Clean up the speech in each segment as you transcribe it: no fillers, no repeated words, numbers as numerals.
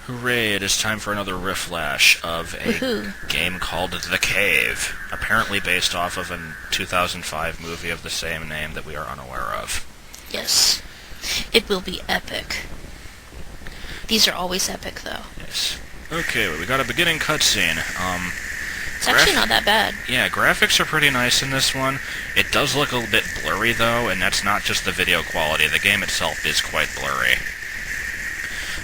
Hooray, it is time for another Rifflash of a Woohoo. game called The Cave, apparently based off of a 2005 movie of the same name that we are unaware of. Yes. It will be epic. These are always epic, though. Yes. Okay, well, we got a beginning cutscene. It's actually not that bad. Yeah, graphics are pretty nice in this one. It does look a little bit blurry, though, and that's not just the video quality. The game itself is quite blurry.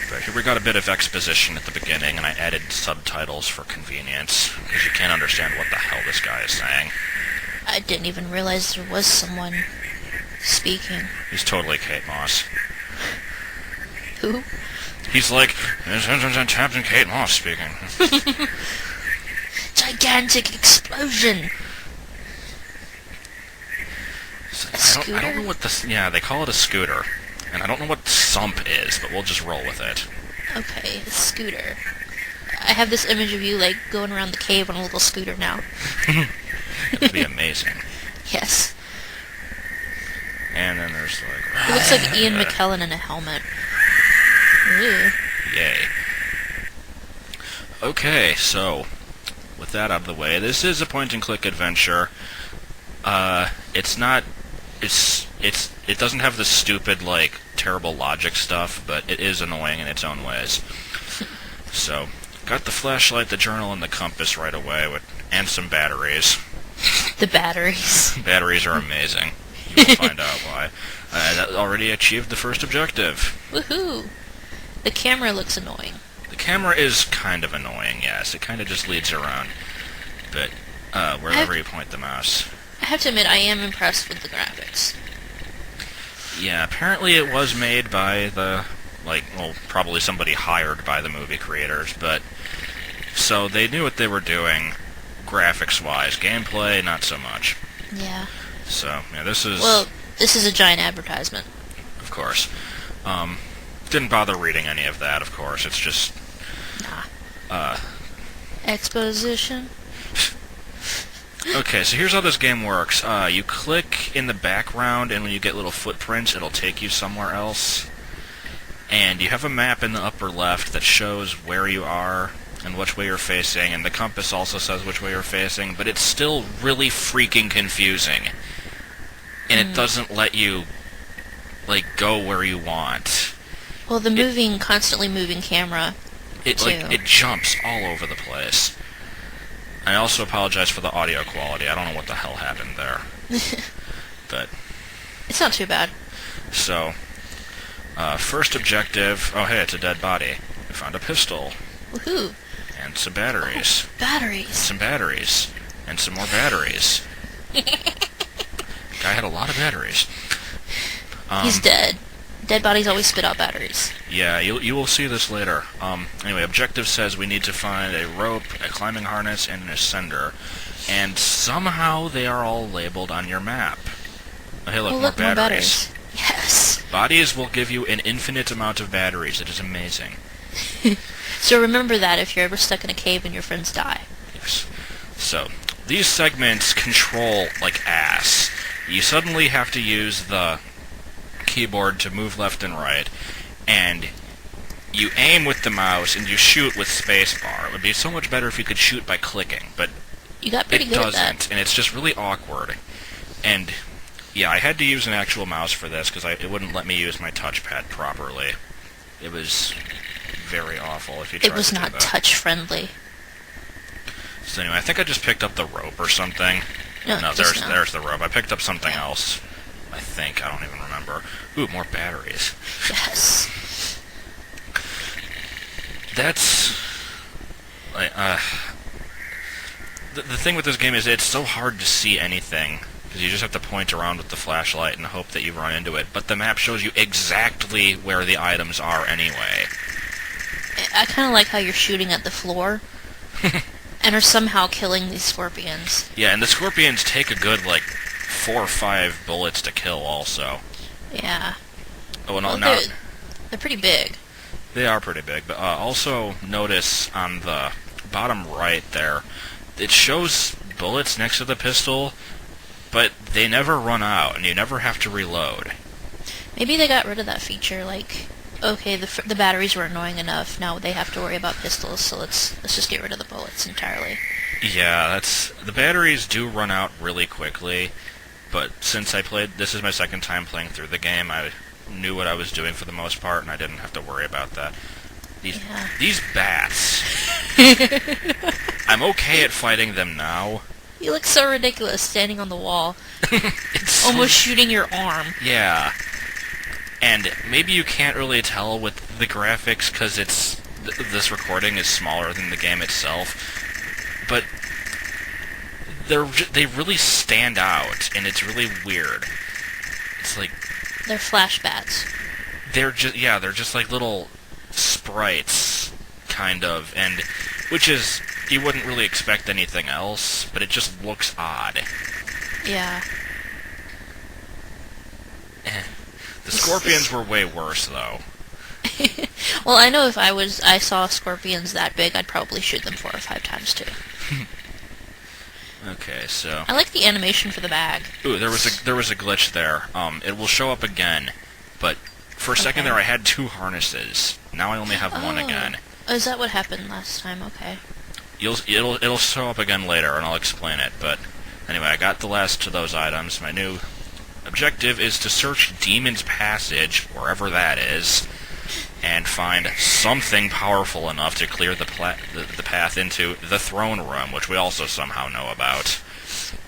But here we got a bit of exposition at the beginning, and I added subtitles for convenience, because you can't understand what the hell this guy is saying. I didn't even realize there was someone speaking. He's totally Kate Moss. Who? He's like, Captain Kate Moss speaking. Gigantic explosion! I don't know what this... Yeah, they call it a scooter. And I don't know what sump is, but we'll just roll with it. Okay, a scooter. I have this image of you, like, going around the cave on a little scooter now. That would be amazing. Yes. And then there's, like... He looks like Ian McKellen in a helmet. Ew. Yay. Okay, so... with that out of the way, this is a point-and-click adventure. It's not... It doesn't have the stupid, like, terrible logic stuff, but it is annoying in its own ways. So, got the flashlight, the journal, and the compass right away, and some batteries. The batteries. Batteries are amazing. You'll find out why. That already achieved the first objective. Woohoo! The camera looks annoying. The camera is kind of annoying, yes. It kind of just leads around. But, wherever you point the mouse. I have to admit, I am impressed with the graphics. Yeah, apparently it was made by probably somebody hired by the movie creators, but... so they knew what they were doing, graphics-wise. Gameplay, not so much. Yeah. So, yeah, this is... well, this is a giant advertisement. Of course. Didn't bother reading any of that, of course. It's just... nah. Exposition? Okay, so here's how this game works. You click in the background, and when you get little footprints, it'll take you somewhere else. And you have a map in the upper left that shows where you are and which way you're facing, and the compass also says which way you're facing, but it's still really freaking confusing. And it doesn't let you, like, go where you want. Well, the constantly moving camera, it jumps all over the place. I also apologize for the audio quality. I don't know what the hell happened there. But... it's not too bad. So, first objective... oh, hey, it's a dead body. We found a pistol. Woohoo! And some batteries. Oh, batteries! Some batteries. And some more batteries. Guy had a lot of batteries. He's dead. Dead bodies always spit out batteries. Yeah, you will see this later. Anyway, objective says we need to find a rope, a climbing harness, and an ascender. And somehow they are all labeled on your map. Oh, hey, look, more batteries. Yes. Bodies will give you an infinite amount of batteries. It is amazing. So remember that if you're ever stuck in a cave and your friends die. Yes. So, these segments control like ass. You suddenly have to use the keyboard to move left and right, and you aim with the mouse and you shoot with spacebar. It would be so much better if you could shoot by clicking, but you got pretty it good doesn't, at that. and it's just really awkward. And yeah, I had to use an actual mouse for this because it wouldn't let me use my touchpad properly. It was very awful if you tried to do that. It was not touch friendly. So anyway, I think I just picked up the rope or something. No, there's the rope. I picked up something else. I think. I don't even remember. Ooh, more batteries. Yes. That's... like, the thing with this game is it's so hard to see anything, because you just have to point around with the flashlight and hope that you run into it. But the map shows you exactly where the items are anyway. I kind of like how you're shooting at the floor, and are somehow killing these scorpions. Yeah, and the scorpions take a good, 4 or 5 bullets to kill also. Yeah. Oh, no, well, they're pretty big. They are pretty big, but also notice on the bottom right there, it shows bullets next to the pistol, but they never run out, and you never have to reload. Maybe they got rid of that feature, Okay, the batteries were annoying enough. Now they have to worry about pistols, so let's just get rid of the bullets entirely. Yeah, the batteries do run out really quickly, but since this is my second time playing through the game, I knew what I was doing for the most part, and I didn't have to worry about that. These bats. I'm okay at fighting them now. You look so ridiculous standing on the wall, It's almost shooting your arm. Yeah. And maybe you can't really tell with the graphics because this recording is smaller than the game itself, but they really stand out, and it's really weird. It's like They're flashbats. they're just like little sprites, kind of, and which is you wouldn't really expect anything else, but it just looks odd. Yeah. The scorpions were way worse, though. Well, I know if I saw scorpions that big, I'd probably shoot them 4 or 5 times too. Okay, so I like the animation for the bag. ooh, there was a glitch there. It will show up again, but for a second Okay. there I had 2 harnesses. Now I only have one again. Oh, is that what happened last time? Okay. It'll show up again later, and I'll explain it. But anyway, I got the last of those items. My new objective is to search Demon's Passage, wherever that is, and find something powerful enough to clear the path into the throne room, which we also somehow know about.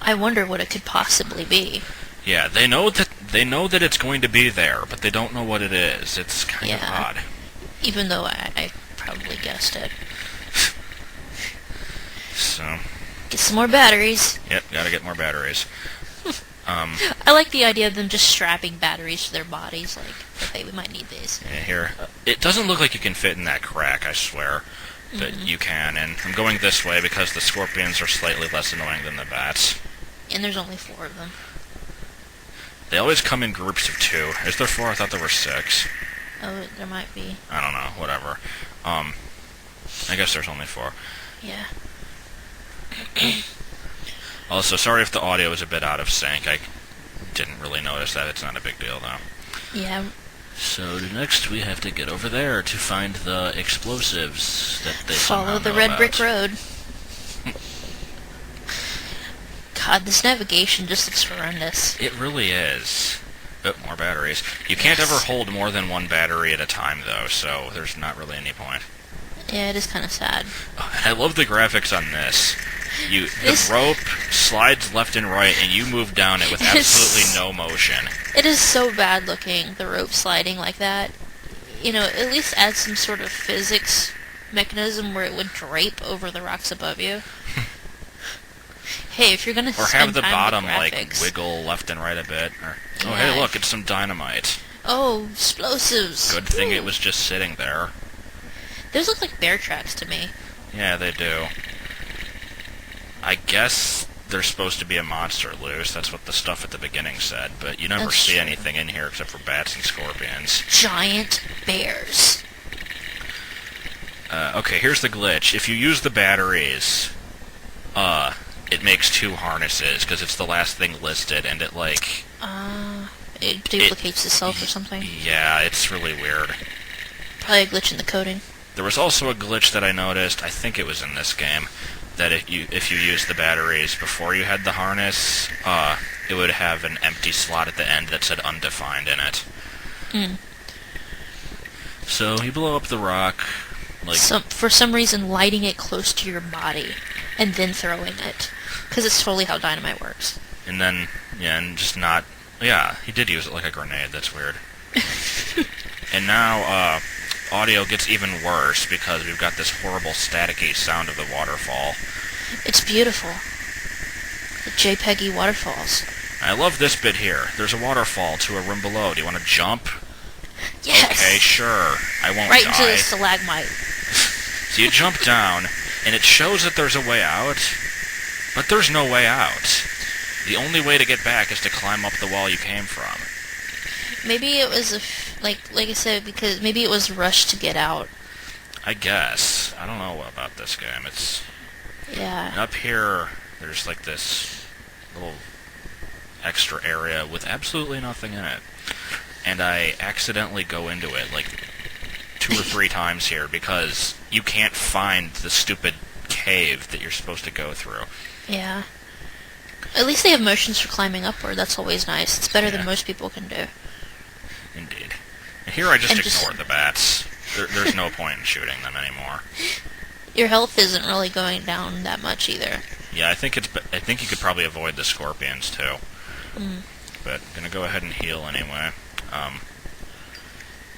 I wonder what it could possibly be. Yeah, they know that it's going to be there, but they don't know what it is. It's kind of odd. Even though I probably guessed it. So, Get some more batteries. yep, gotta get more batteries. I like the idea of them just strapping batteries to their bodies, like, okay, we might need these. Yeah, here. It doesn't look like you can fit in that crack, I swear. But you can, and I'm going this way because the scorpions are slightly less annoying than the bats. And there's only 4 of them. They always come in groups of 2. Is there 4? I thought there were 6. Oh, there might be. I don't know, whatever. I guess there's only 4. Yeah. Also, sorry if the audio is a bit out of sync. I didn't really notice that. It's not a big deal, though. Yeah. So next we have to get over there to find the explosives that they Follow somehow the know red about. brick road. God, this navigation just looks horrendous. It really is. Oh, more batteries. You can't Yes. ever hold more than 1 battery at a time, though, so there's not really any point. Yeah, it is kind of sad. Oh, I love the graphics on this. The This- rope slides left and right, and you move down it with It's- absolutely no motion. It is so bad looking, the rope sliding like that. You know, at least add some sort of physics mechanism where it would drape over the rocks above you. Hey, if you're gonna Or spend have the time bottom, with like, graphics, wiggle left and right a bit. Or, oh, Yeah. hey, look, it's some dynamite. Oh, explosives! Good thing Ooh. it was just sitting there. Those look like bear tracks to me. Yeah, they do. I guess there's supposed to be a monster loose. That's what the stuff at the beginning said, but you never That's see true. anything in here except for bats and scorpions. Giant bears. Okay, here's the glitch. If you use the batteries, it makes 2 harnesses, because it's the last thing listed, and it, like... It duplicates itself or something. Yeah, it's really weird. Probably a glitch in the coding. There was also a glitch that I noticed, I think it was in this game, that if you used the batteries before you had the harness, it would have an empty slot at the end that said undefined in it. Mm. So you blow up the rock, like... For some reason, lighting it close to your body, and then throwing it. Because it's totally how dynamite works. And then, yeah, and just not... Yeah, he did use it like a grenade, that's weird. And now, audio gets even worse because we've got this horrible staticky sound of the waterfall. It's beautiful. The JPEG-y waterfalls. I love this bit here. There's a waterfall to a room below. Do you want to jump? Yes! Okay, sure. I won't Right die. into the stalagmite. So you jump down, and it shows that there's a way out, but there's no way out. The only way to get back is to climb up the wall you came from. Maybe it was like I said, because maybe it was rushed to get out. I guess. I don't know about this game. It's... Yeah. And up here, there's like this little extra area with absolutely nothing in it. And I accidentally go into it, like, 2 or 3 times here because you can't find the stupid cave that you're supposed to go through. Yeah. At least they have motions for climbing upward. That's always nice. It's better than Yeah. most people can do. Indeed. And here I just And ignored the bats. There's no point in shooting them anymore. Your health isn't really going down that much either. Yeah, I think you could probably avoid the scorpions too. But I'm gonna go ahead and heal anyway.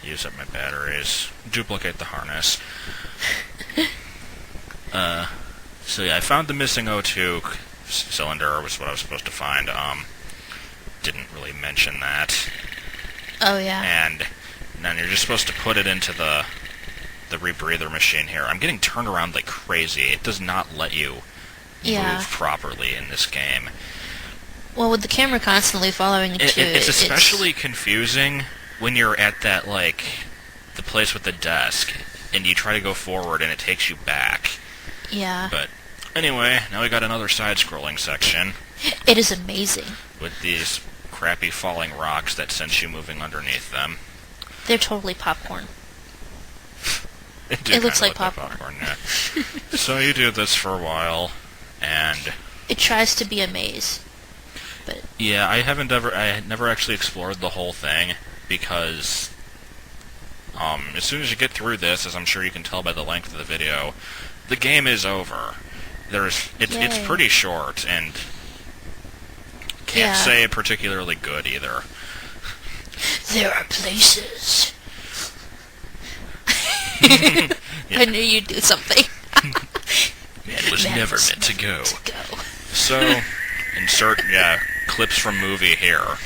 Use up my batteries. Duplicate the harness. So yeah, I found the missing O2 cylinder, was what I was supposed to find. Didn't really mention that. Oh, yeah. And then you're just supposed to put it into the rebreather machine here. I'm getting turned around like crazy. It does not let you move properly in this game. Well, with the camera constantly following you, It's especially confusing when you're at that, like, the place with the desk, and you try to go forward and it takes you back. Yeah. But anyway, now we got another side-scrolling section It is amazing. with these crappy falling rocks that sense you moving underneath them. They're totally popcorn. It looks like popcorn, yeah. So you do this for a while, and It tries to be a maze. But yeah, I had never actually explored the whole thing because as soon as you get through this, as I'm sure you can tell by the length of the video, the game is over. It's Yay. pretty short and can't Yeah. say particularly good either. there are places. Yeah. I knew you'd do something. It was Man, never was meant to go. go. So, insert clips from movie here.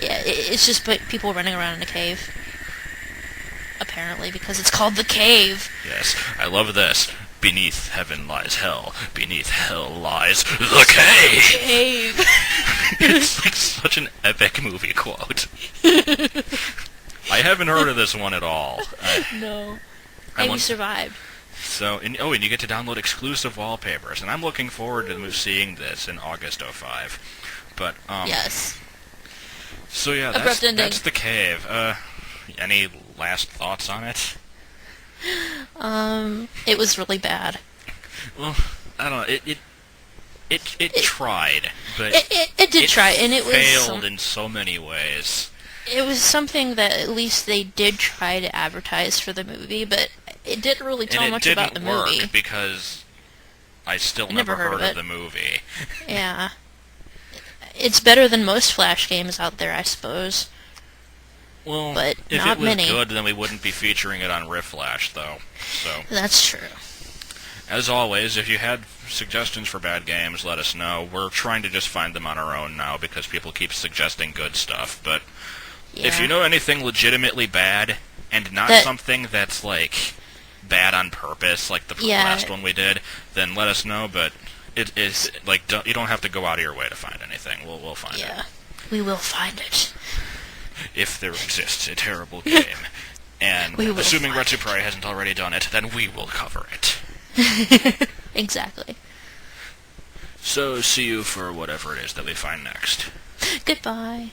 Yeah, it's just people running around in a cave. Apparently, because it's called the cave. Yes, I love this. Beneath heaven lies hell. Beneath hell lies the cave. Cave. It's like such an epic movie quote. I haven't heard of this one at all. No. I And you want- survived. So, and you get to download exclusive wallpapers, and I'm looking forward to seeing this in August 05. But Yes. So yeah, Abrupt ending. that's the cave. Any last thoughts on it? It was really bad. Well, I don't know. It tried, but It did try, and it was failed in so many ways. It was something that at least they did try to advertise for the movie, but it didn't really tell And it much didn't about the work movie. because I still never heard of it. the movie. Yeah. It's better than most Flash games out there, I suppose. Well, But if not it was many. good, then we wouldn't be featuring it on Rifflash, though. So, That's true. as always, if you had suggestions for bad games, let us know. We're trying to just find them on our own now because people keep suggesting good stuff. But Yeah. if you know anything legitimately bad, and not something that's, like, bad on purpose, like the last one we did, then let us know, but it is, like, you don't have to go out of your way to find anything. We'll find it. Yeah. We will find it. If there exists a terrible game. And We will assuming find Retsuprey hasn't already done it, then we will cover it. Exactly. So, see you for whatever it is that we find next. Goodbye.